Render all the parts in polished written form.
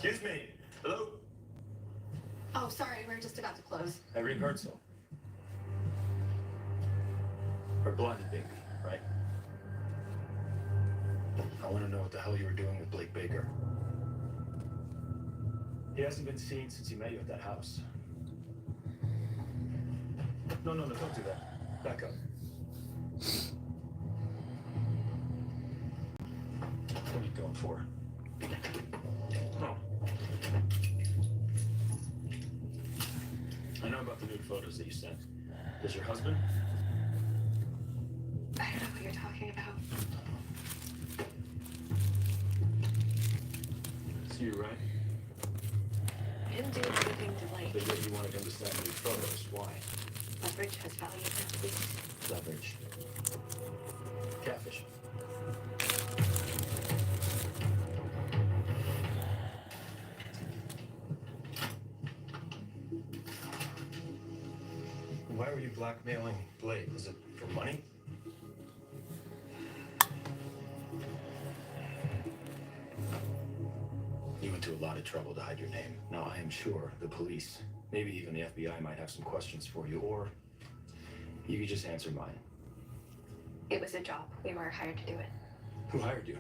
Excuse me. Hello? Oh, sorry, we're just about to close. Irene Herzl. Or blonded baby, right? I want to know what the hell you were doing with Blake Baker. He hasn't been seen since he met you at that house. No, don't do that. Back up. What are you going for? Oh. I know about the nude photos that you sent. Does your husband? I don't know what you're talking about. So you're right. I didn't do anything to Blake. But yet you wanted him to send nude photos. Why? Leverage has value now, please. Leverage. Catfish. Why were you blackmailing Blake? Was it for money? You went to a lot of trouble to hide your name. Now, I am sure the police, maybe even the FBI, might have some questions for you, or you could just answer mine. It was a job. We were hired to do it. Who hired you?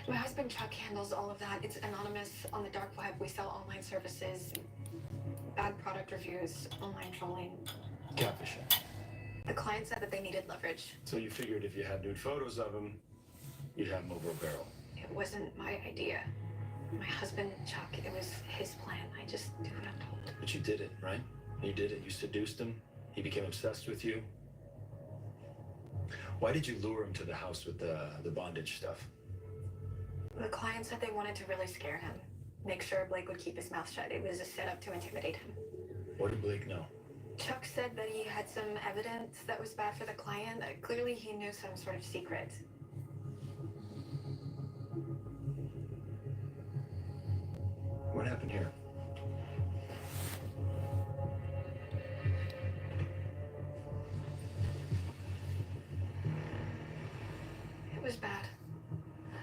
My husband Chuck handles all of that. It's anonymous on the dark web. We sell online services, bad product reviews, online trolling. Catfishing. The client said that they needed leverage. So you figured if you had nude photos of him, you'd have him over a barrel. It wasn't my idea. My husband, Chuck, it was his plan. I just do what I'm told. But you did it, right? You did it. You seduced him. He became obsessed with you. Why did you lure him to the house with the bondage stuff? The client said they wanted to really scare him. Make sure Blake would keep his mouth shut. It was a setup to intimidate him. What did Blake know? Chuck said that he had some evidence that was bad for the client. Clearly, he knew some sort of secret. What happened here? It was bad.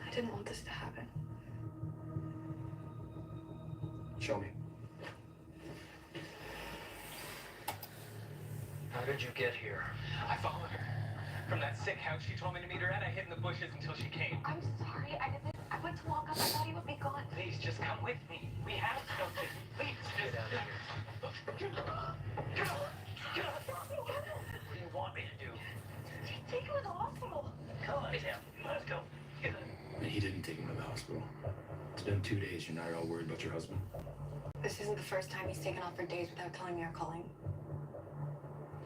I didn't want this to happen. Show me. How did you get here? I followed her. From that sick house she told me to meet her at, I hid in the bushes until she came. I'm sorry. I went to walk up. I thought he would be gone. Please, just come with me. We have something. Please, Get just... out of here. Get up! What do you want me to do? Take him to the hospital. Come on, Tim. Let's go. Get up. And he didn't take him to the hospital. It's been 2 days. You're not at all worried about your husband? This isn't the first time he's taken off for days without telling me or calling.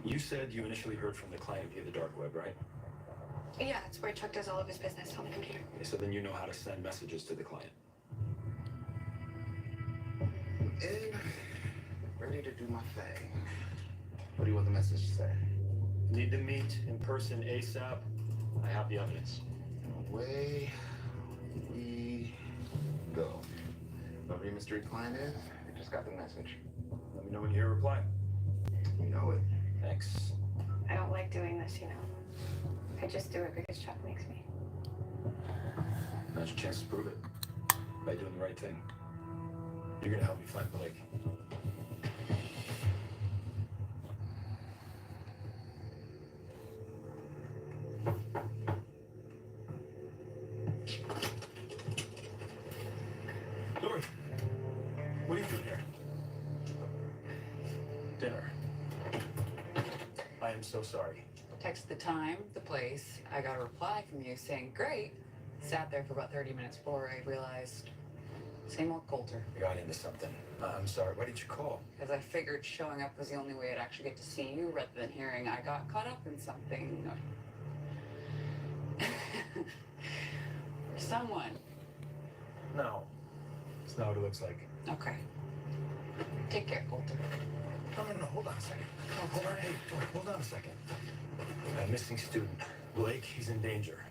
You said you initially heard from the client via the dark web, right? Yeah, it's where Chuck does all of his business on the computer. Okay, so then you know how to send messages to the client. And ready to do my thing. What do you want the message to say? Need to meet in person ASAP. I have the evidence. Away we go. Whoever your mystery client is, I just got the message. Let me know when you hear a reply. You know it. Thanks. I don't like doing this, you know. I just do it because Chuck makes me. Now's your chance to prove it. By doing the right thing. You're gonna help me find Blake. Dory, what are you doing here? Dinner. I am so sorry. Text the time, the place. I got a reply from you saying, great. Sat there for about 30 minutes before I realized, same old Coulter. I got into something. I'm sorry. Why did you call? Because I figured showing up was the only way I'd actually get to see you rather than hearing I got caught up in something. Or someone. No. It's not what it looks like. Okay. Take care, Coulter. No. Hold on a second. Hold on. Hey, Dory, hold on a second. A missing student. Blake, he's in danger.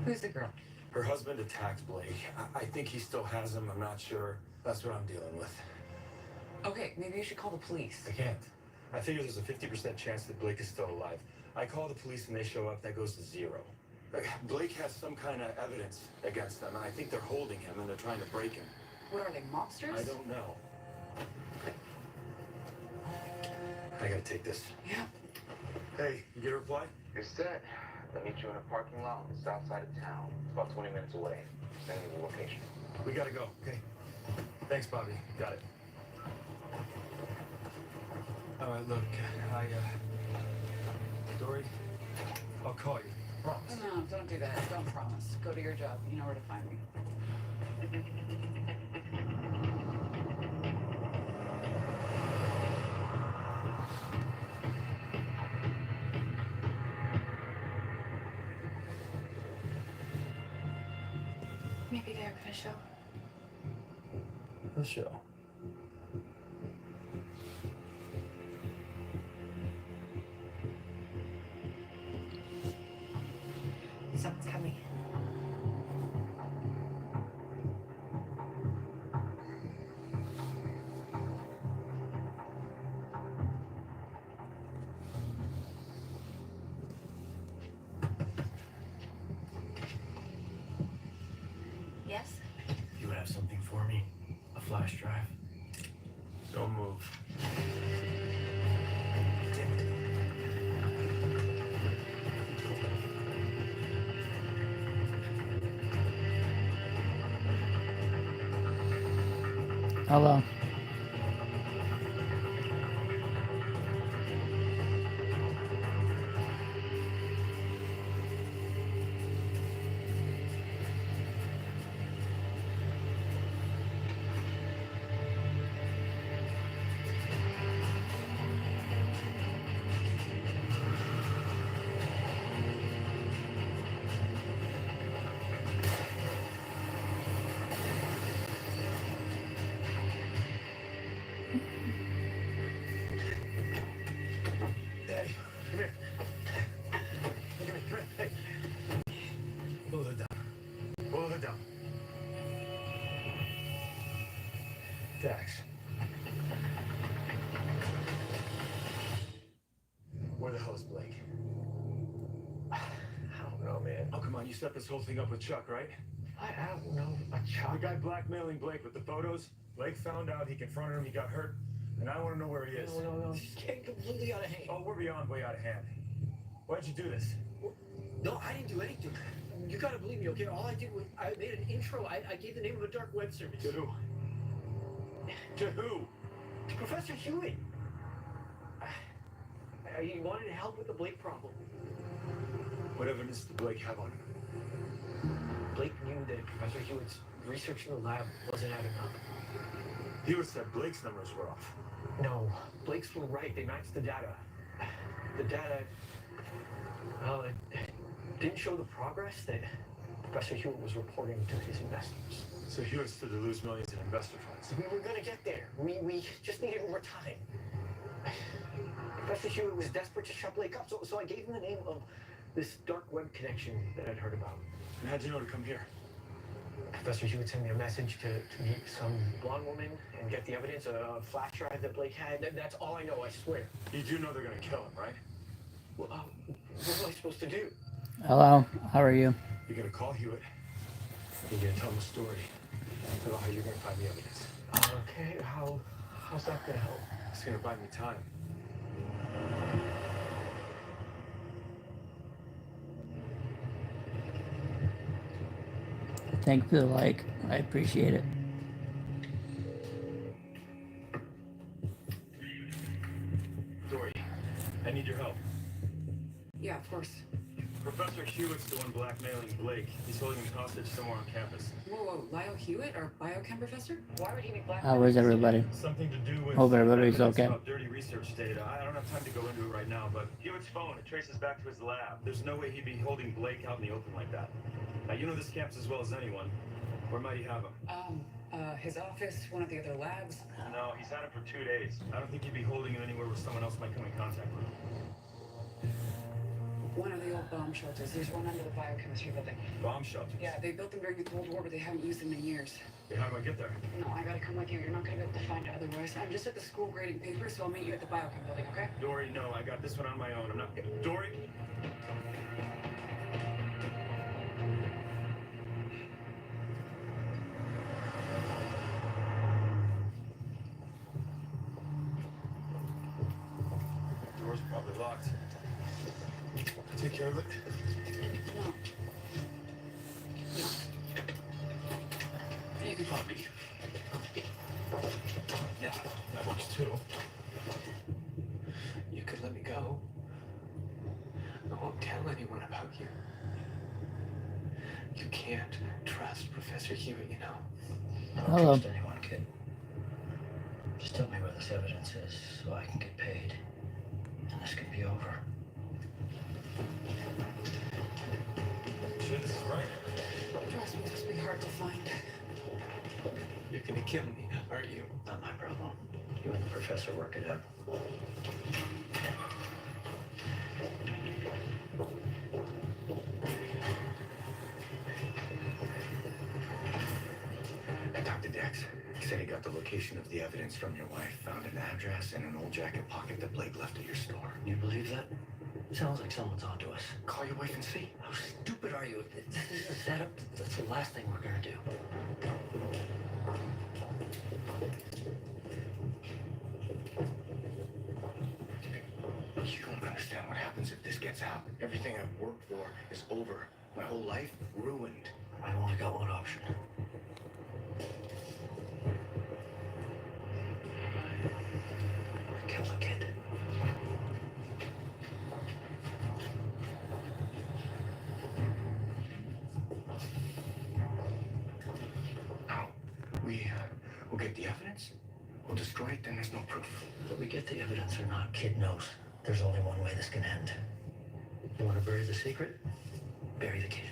Who's the girl? Her husband attacked Blake. I think he still has him. I'm not sure. That's what I'm dealing with. Okay, maybe you should call the police. I can't. I figure there's a 50% chance that Blake is still alive. I call the police and they show up. That goes to 0. Blake has some kind of evidence against them, and I think they're holding him and they're trying to break him. What are they, mobsters? I don't know. I gotta take this. Yeah. Hey, you get a reply? You're set. I'll meet you in a parking lot on the south side of town. It's about 20 minutes away. Send me the location. We gotta go, okay? Thanks, Bobby. Got it. All right, look, Dory, I'll call you. Promise. No, don't do that. Don't promise. Go to your job. You know where to find me. Maybe they're gonna show. The show. Someone's coming. Yes? You have something for me? A flash drive? Don't move. Hello. Hey, come here. Come here. Hey. Pull the hood down. Pull the hood down. Dax. Where the hell is Blake? I don't know, man. Oh, come on. You set this whole thing up with Chuck, right? I don't know. A The child. guy blackmailing Blake with the photos. Blake found out, he confronted him, he got hurt, and I want to know where he is. No. This is getting completely out of hand. Oh, we're beyond way out of hand. Why'd you do this? No, I didn't do anything. You gotta believe me, okay? All I did was I made an intro. I gave the name of a dark web service. To who? To who? To Professor Hewitt. He wanted to help with the Blake problem. What evidence did Blake have on him? Blake knew that Professor Hewitt's research in the lab wasn't adding up. Hewitt said Blake's numbers were off. No, Blake's were right. They matched the data. The data, well, it didn't show the progress that Professor Hewitt was reporting to his investors. So Hewitt stood to lose millions in investor funds. We were gonna get there. We just needed more time. Professor Hewitt was desperate to shut Blake up, so I gave him the name of this dark web connection that I'd heard about. And how'd you know to come here? Professor Hewitt sent me a message to meet some blonde woman and get the evidence, a flash drive that Blake had. That's all I know, I swear. You do know they're gonna kill him, right? Well, what am I supposed to do? Hello. How are you? You're gonna call Hewitt. You're gonna tell him a story. Tell him how you're gonna find the evidence. Okay, how's that gonna help? It's gonna buy me time. Thank you for the like. I appreciate it. Dory, I need your help. Yeah, of course. Professor Hewitt's the one blackmailing Blake. He's holding him hostage somewhere on campus. Whoa, Lyle Hewitt, our biochem professor? Why would he be black? How is everybody? Something to do with Hope everybody's evidence okay. about dirty research data. I don't have time to go into it right now, but Hewitt's phone, it traces back to his lab. There's no way he'd be holding Blake out in the open like that. Now, you know this campus as well as anyone. Where might he have him? His office, one of the other labs. No, he's had him for 2 days. I don't think he'd be holding him anywhere where someone else might come in contact with him. One of the old bomb shelters. There's one under the biochemistry building. Bomb shelters? Yeah, they built them during the Cold War, but they haven't used them in years. Okay, how do I get there? No, I gotta come with you. You're not gonna be able to find it otherwise. I'm just at the school grading papers, so I'll meet you at the biochem building, okay? Dory, no, I got this one on my own. I'm not... Dory? We're locked. Take care of it. No. No. You can call me. Yeah, that works too. You could let me go. I won't tell anyone about you. You can't trust Professor Hewitt, you know. I don't Hello. trust anyone, kid. Just tell me where this evidence is so I can get paid. And this could be over. Shit, this is right. Trust me, this will be hard to find. You're gonna kill me, aren't you? Not my problem. You and the professor work it out. I talked to Dex. He said he got the location of the evidence from your wife, found an address and an old jacket pocket that Blake left at your store. You believe that? Sounds like someone's onto us. Call your wife and see. How stupid are you? This is a setup. That's the last thing we're gonna do. You don't understand what happens if this gets out. Everything I've worked for is over. My whole life ruined. I've only got one option. Kill the kid. How? We'll get the evidence. We'll destroy it, then there's no proof. Whether we get the evidence or not, kid knows. There's only one way this can end. You want to bury the secret? Bury the kid.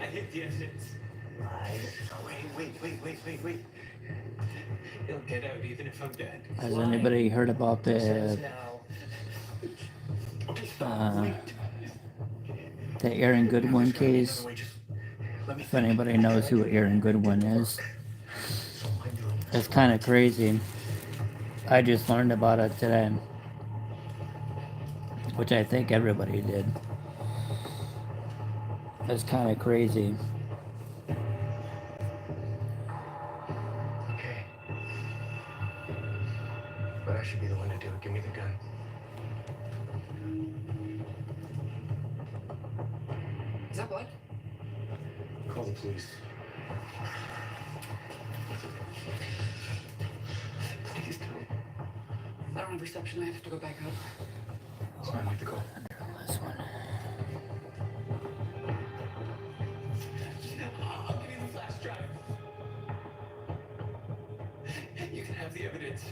I hit the evidence. Lies. Wait. He'll get out even if I'm dead. Has anybody heard about Says the now. the Aaron Goodwin case? If anybody knows who Aaron Goodwin is, So am I doing it's kind of crazy. I just learned about it today, which I think everybody did. It's kind of crazy. Okay. But I should be the one to do it. Give me the gun. Is that blood? Call the police. Please don't. I don't have reception. I have to go back up. So I make the call. This one. I'll give you the flash drive. You can have the evidence.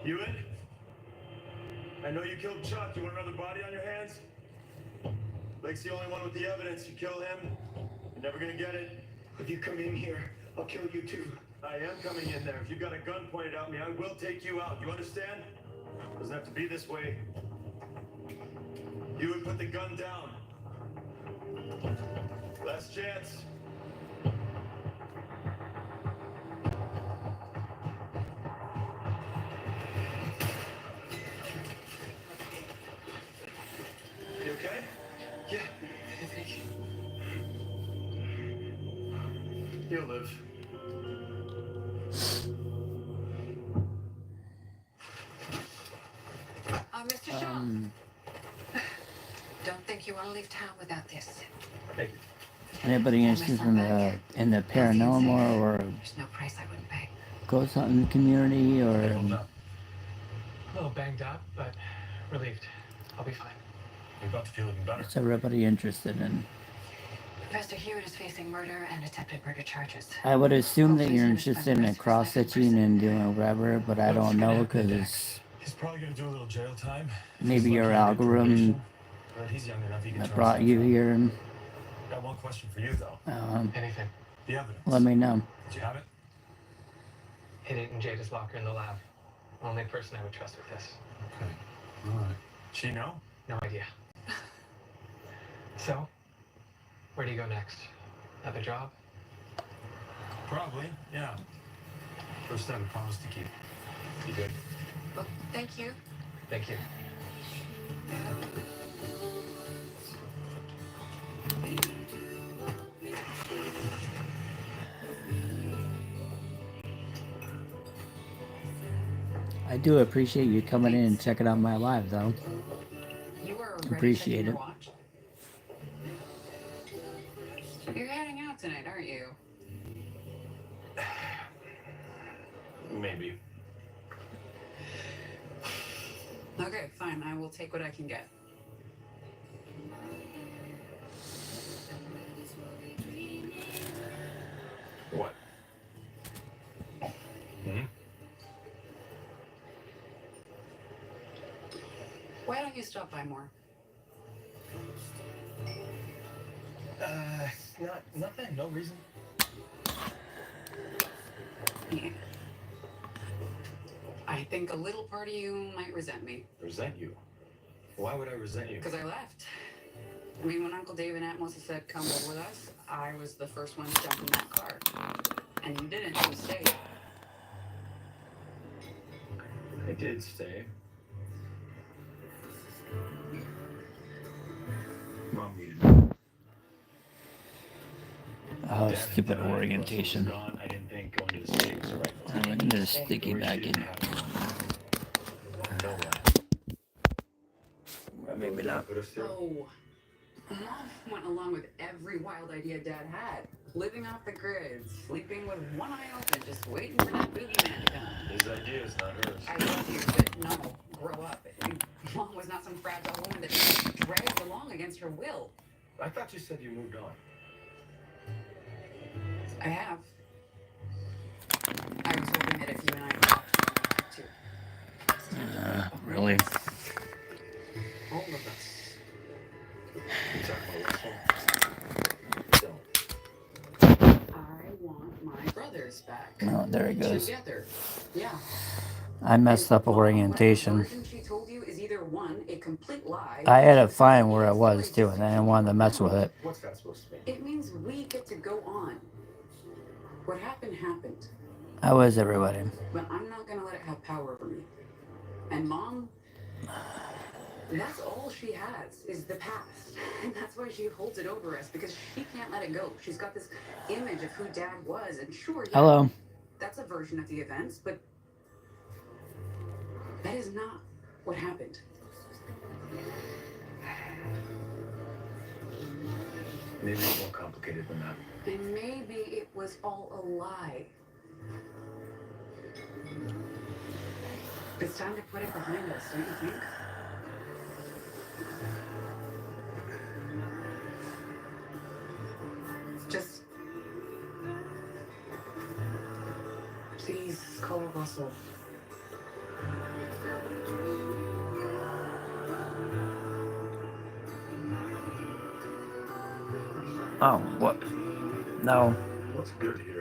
Hewitt? I know you killed Chuck. You want another body on your hands? Blake's the only one with the evidence. You kill him, you're never gonna get it. If you come in here, I'll kill you too. I am coming in there. If you've got a gun pointed at me, I will take you out. You understand? Doesn't have to be this way. Hewitt, put the gun down. Last chance. You okay? Yeah, thank you. You'll live. Mr. Shaw. Don't think you want to leave town without this. Anybody interested in the paranormal or There's no price I wouldn't pay. ghost hunting community, or Hey, hold up. A little banged up, but relieved. I'll be fine. You're about to feel even better. what's everybody interested in? Professor Hewitt is facing murder and attempted murder charges. I would assume that Hopefully you're soon to spend interested the in rest of his cross life in stitching prison. and doing whatever, but I What's don't gonna know happen because next? He's probably gonna do a little jail time. maybe He's your lucky on algorithm probation, but he's young enough he can that turn brought you himself out. here. Got one question for you though. Anything. The evidence. Let me know. Did you have it? Hid it in Jada's locker in the lab. Only person I would trust with this. Okay. All right. She know? No idea. So, where do you go next? Another job? Probably, yeah. First time I promised to keep. You good? Well, thank you. Thank you. I do appreciate you coming in and checking out my live, though. You were already Appreciate checking your it. watch. You're heading out tonight, aren't you? Maybe. Okay, fine. I will take what I can get. What? Hmm? Why don't you stop by more? Nothing. No reason. Yeah. I think a little part of you might resent me. Resent you? Why would I resent you? Because I left. I mean, when Uncle Dave and Aunt Melissa said, come live with us, I was the first one to jump in that car. And you didn't. You stayed. I did stay. Mom needed me. Oh, Dad stupid died, orientation. Russell was gone. I didn't think going to the States was the right I'm decision. gonna get a sticky Where she back in. didn't have it. No way. Maybe not. Put us through. Oh. Mom went along with every wild idea Dad had. Living off the grid, sleeping with one eye open, just waiting for that boogeyman to come. His ideas, not hers. I love you, but no, grow up. Mom was not some fragile woman that you dragged along against her will. I thought you said you moved on. I have. I was hoping that if you and I talked, you would too. Really? All of us. You talk about Russell? Don't. I want my brothers back. Oh, there he goes. Together. Yeah. I messed up And orientation. whatever version she told you is either one, a complete lie. I had to find where I was too, and I didn't want to mess with it. What's that supposed to mean? It means we get to go on. What happened happened. How is everybody? But I'm not gonna let it have power over me. And Mom, that's all she has is the past. And that's why she holds it over us, because she can't let it go. She's got this image of who Dad was, and sure, yeah, Hello. that's a version of the events, but that is not what happened. Maybe it's more complicated than that. And maybe it was all a lie. It's time to put it behind us, don't you think? Just please call Russell. Oh, what? No. What's good here?